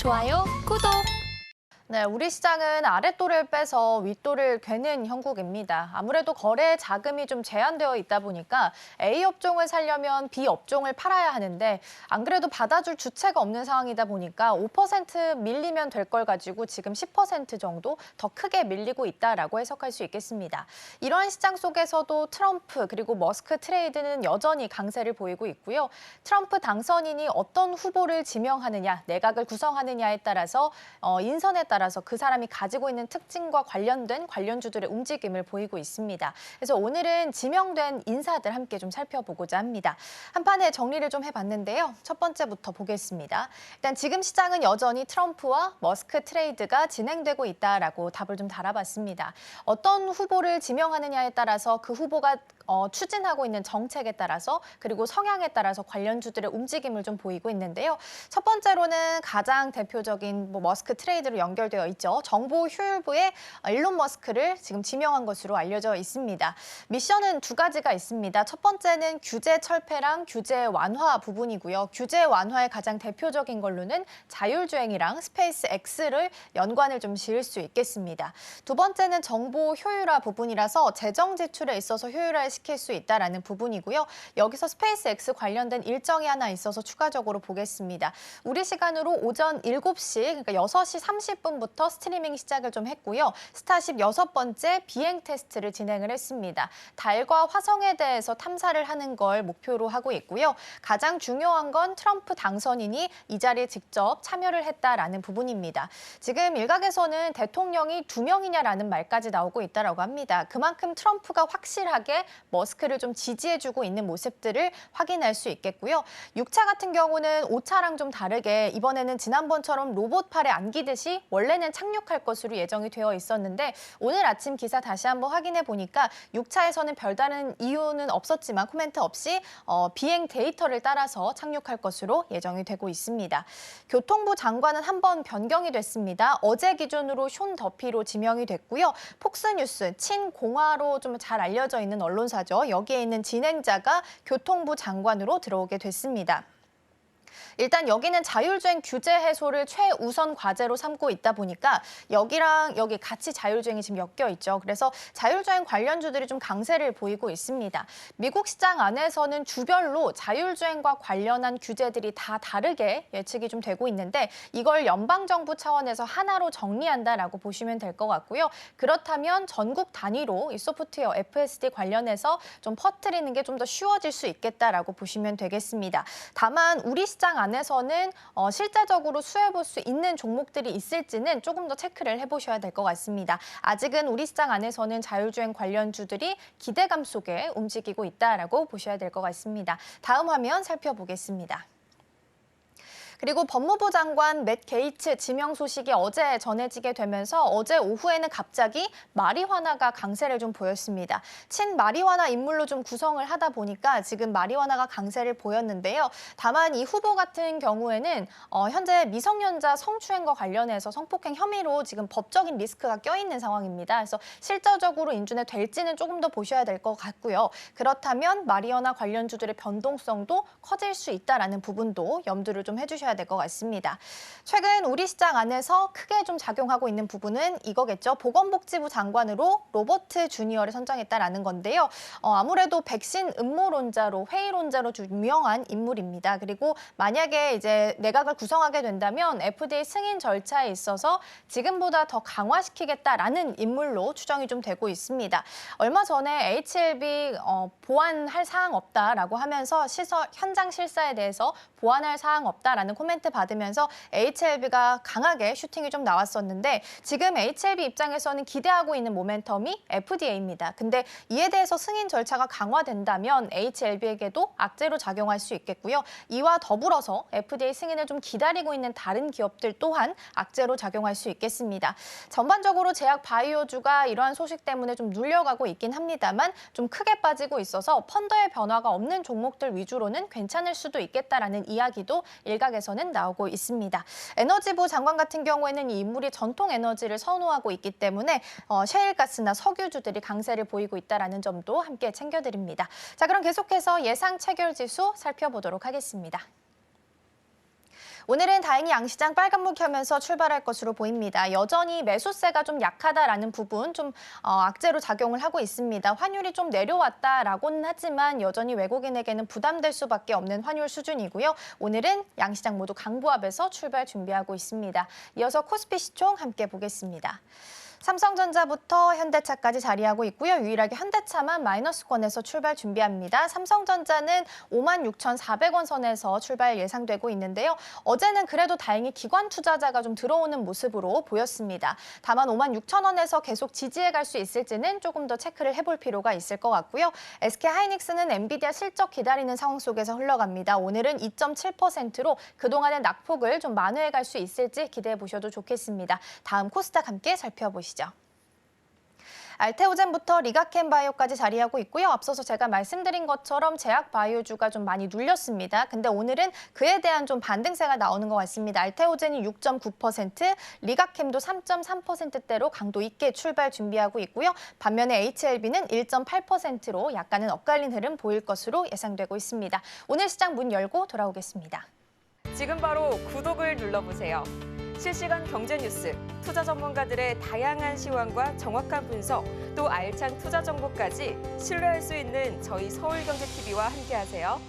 좋아요, 구독! 네, 우리 시장은 아랫돌을 빼서 윗돌을 괴는 형국입니다. 아무래도 거래 자금이 좀 제한되어 있다 보니까 A 업종을 살려면 B 업종을 팔아야 하는데 안 그래도 받아줄 주체가 없는 상황이다 보니까 5% 밀리면 될 걸 가지고 지금 10% 정도 더 크게 밀리고 있다라고 해석할 수 있겠습니다. 이러한 시장 속에서도 트럼프 그리고 머스크 트레이드는 여전히 강세를 보이고 있고요. 트럼프 당선인이 어떤 후보를 지명하느냐, 내각을 구성하느냐에 따라서 인선에 따라서 그 사람이 가지고 있는 특징과 관련된 관련주들의 움직임을 보이고 있습니다. 그래서 오늘은 지명된 인사들 함께 좀 살펴보고자 합니다. 한 판에 정리를 좀 해봤는데요. 첫 번째부터 보겠습니다. 일단 지금 시장은 여전히 트럼프와 머스크 트레이드가 진행되고 있다라고 답을 좀 달아봤습니다. 어떤 후보를 지명하느냐에 따라서 그 후보가 추진하고 있는 정책에 따라서 그리고 성향에 따라서 관련주들의 움직임을 좀 보이고 있는데요. 첫 번째로는 가장 대표적인 머스크 트레이드로 연결되어 있죠. 정보 효율부의 일론 머스크를 지금 지명한 것으로 알려져 있습니다. 미션은 두 가지가 있습니다. 첫 번째는 규제 철폐랑 규제 완화 부분이고요. 규제 완화의 가장 대표적인 걸로는 자율주행이랑 스페이스 X를 연관을 좀 지을 수 있겠습니다. 두 번째는 정보 효율화 부분이라서 재정 지출에 있어서 효율화시킬 수 있다라는 부분이고요. 여기서 스페이스 X 관련된 일정이 하나 있어서 추가적으로 보겠습니다. 우리 시간으로 오전 7시, 그러니까 6시 30분부터 스트리밍 시작을 좀 했고요. 스타쉽 6번째 비행 테스트를 진행을 했습니다. 달과 화성에 대해서 탐사를 하는 걸 목표로 하고 있고요. 가장 중요한 건 트럼프 당선인이 이 자리에 직접 참여를 했다라는 부분입니다. 지금 일각에서는 대통령이 2명이냐라는 말까지 나오고 있다고 합니다. 그만큼 트럼프가 확실하게 머스크를 좀 지지해주고 있는 모습들을 확인할 수 있겠고요. 6차 같은 경우는 5차랑 좀 다르게 이번에는 지난번처럼 로봇팔에 안기듯이 원래는 착륙할 것으로 예정이 되어 있었는데 오늘 아침 기사 다시 한번 확인해 보니까 6차에서는 별다른 이유는 없었지만 코멘트 없이 비행 데이터를 따라서 착륙할 것으로 예정이 되고 있습니다. 교통부 장관은 한 번 변경이 됐습니다. 어제 기준으로 숀 더피로 지명이 됐고요. 폭스뉴스, 친공화로 좀 잘 알려져 있는 언론사죠. 여기에 있는 진행자가 교통부 장관으로 들어오게 됐습니다. 일단 여기는 자율주행 규제 해소를 최우선 과제로 삼고 있다 보니까 여기랑 여기 같이 자율주행이 지금 엮여 있죠. 그래서 자율주행 관련주들이 좀 강세를 보이고 있습니다. 미국 시장 안에서는 주별로 자율주행과 관련한 규제들이 다 다르게 예측이 좀 되고 있는데 이걸 연방정부 차원에서 하나로 정리한다라고 보시면 될 것 같고요. 그렇다면 전국 단위로 이 소프트웨어 FSD 관련해서 좀 퍼뜨리는 게 좀 더 쉬워질 수 있겠다라고 보시면 되겠습니다. 다만 우리 시장 안에서는 실제적으로 수혜볼 수 있는 종목들이 있을지는 조금 더 체크를 해보셔야 될 것 같습니다. 아직은 우리 시장 안에서는 자율주행 관련주들이 기대감 속에 움직이고 있다라고 보셔야 될 것 같습니다. 다음 화면 살펴보겠습니다. 그리고 법무부 장관 맷 게이츠 지명 소식이 어제 전해지게 되면서 어제 오후에는 갑자기 마리화나가 강세를 좀 보였습니다. 친마리화나 인물로 좀 구성을 하다 보니까 지금 마리화나가 강세를 보였는데요. 다만 이 후보 같은 경우에는 현재 미성년자 성추행과 관련해서 성폭행 혐의로 지금 법적인 리스크가 껴있는 상황입니다. 그래서 실질적으로 인준이 될지는 조금 더 보셔야 될 것 같고요. 그렇다면 마리화나 관련주들의 변동성도 커질 수 있다라는 부분도 염두를 좀 해주셔야 될 것 같습니다. 최근 우리 시장 안에서 크게 좀 작용하고 있는 부분은 이거겠죠. 보건복지부 장관으로 로버트 주니어를 선정했다라는 건데요. 아무래도 백신 음모론자로 회의론자로 유명한 인물입니다. 그리고 만약에 이제 내각을 구성하게 된다면 FDA 승인 절차에 있어서 지금보다 더 강화시키겠다라는 인물로 추정이 좀 되고 있습니다. 얼마 전에 HLB 보완할 사항 없다라고 하면서 현장 실사에 대해서 보완할 사항 없다라는 코멘트 받으면서 HLB가 강하게 슈팅이 좀 나왔었는데 지금 HLB 입장에서는 기대하고 있는 모멘텀이 FDA입니다. 근데 이에 대해서 승인 절차가 강화된다면 HLB에게도 악재로 작용할 수 있겠고요. 이와 더불어서 FDA 승인을 좀 기다리고 있는 다른 기업들 또한 악재로 작용할 수 있겠습니다. 전반적으로 제약 바이오주가 이러한 소식 때문에 좀 눌려가고 있긴 합니다만 좀 크게 빠지고 있어서 펀더의 변화가 없는 종목들 위주로는 괜찮을 수도 있겠다라는 이야기도 일각에서는 나오고 있습니다. 에너지부 장관 같은 경우에는 이 인물이 전통 에너지를 선호하고 있기 때문에 셰일가스나 석유주들이 강세를 보이고 있다는 점도 함께 챙겨드립니다. 자, 그럼 계속해서 예상 체결 지수 살펴보도록 하겠습니다. 오늘은 다행히 양시장 빨간불 켜면서 출발할 것으로 보입니다. 여전히 매수세가 좀 약하다라는 부분 좀 악재로 작용을 하고 있습니다. 환율이 좀 내려왔다라고는 하지만 여전히 외국인에게는 부담될 수밖에 없는 환율 수준이고요. 오늘은 양시장 모두 강보합에서 출발 준비하고 있습니다. 이어서 코스피 시총 함께 보겠습니다. 삼성전자부터 현대차까지 자리하고 있고요. 유일하게 현대차만 마이너스권에서 출발 준비합니다. 삼성전자는 56,400원 선에서 출발 예상되고 있는데요. 어제는 그래도 다행히 기관 투자자가 좀 들어오는 모습으로 보였습니다. 다만 56,000원에서 계속 지지해 갈 수 있을지는 조금 더 체크를 해볼 필요가 있을 것 같고요. SK하이닉스는 엔비디아 실적 기다리는 상황 속에서 흘러갑니다. 오늘은 2.7%로 그동안의 낙폭을 좀 만회해 갈 수 있을지 기대해 보셔도 좋겠습니다. 다음 코스닥 함께 살펴보시죠. 알테오젠부터 리가켄바이오까지 자리하고 있고요. 앞서서 제가 말씀드린 것처럼 제약바이오주가 좀 많이 눌렸습니다. 근데 오늘은 그에 대한 좀 반등세가 나오는 것 같습니다. 알테오젠이 6.9%, 리가캠도 3.3%대로 강도 있게 출발 준비하고 있고요. 반면에 HLB는 1.8%로 약간은 엇갈린 흐름 보일 것으로 예상되고 있습니다. 오늘 시장 문 열고 돌아오겠습니다. 지금 바로 구독을 눌러보세요. 실시간 경제 뉴스, 투자 전문가들의 다양한 시황과 정확한 분석, 또 알찬 투자 정보까지 신뢰할 수 있는 저희 서울경제TV와 함께하세요.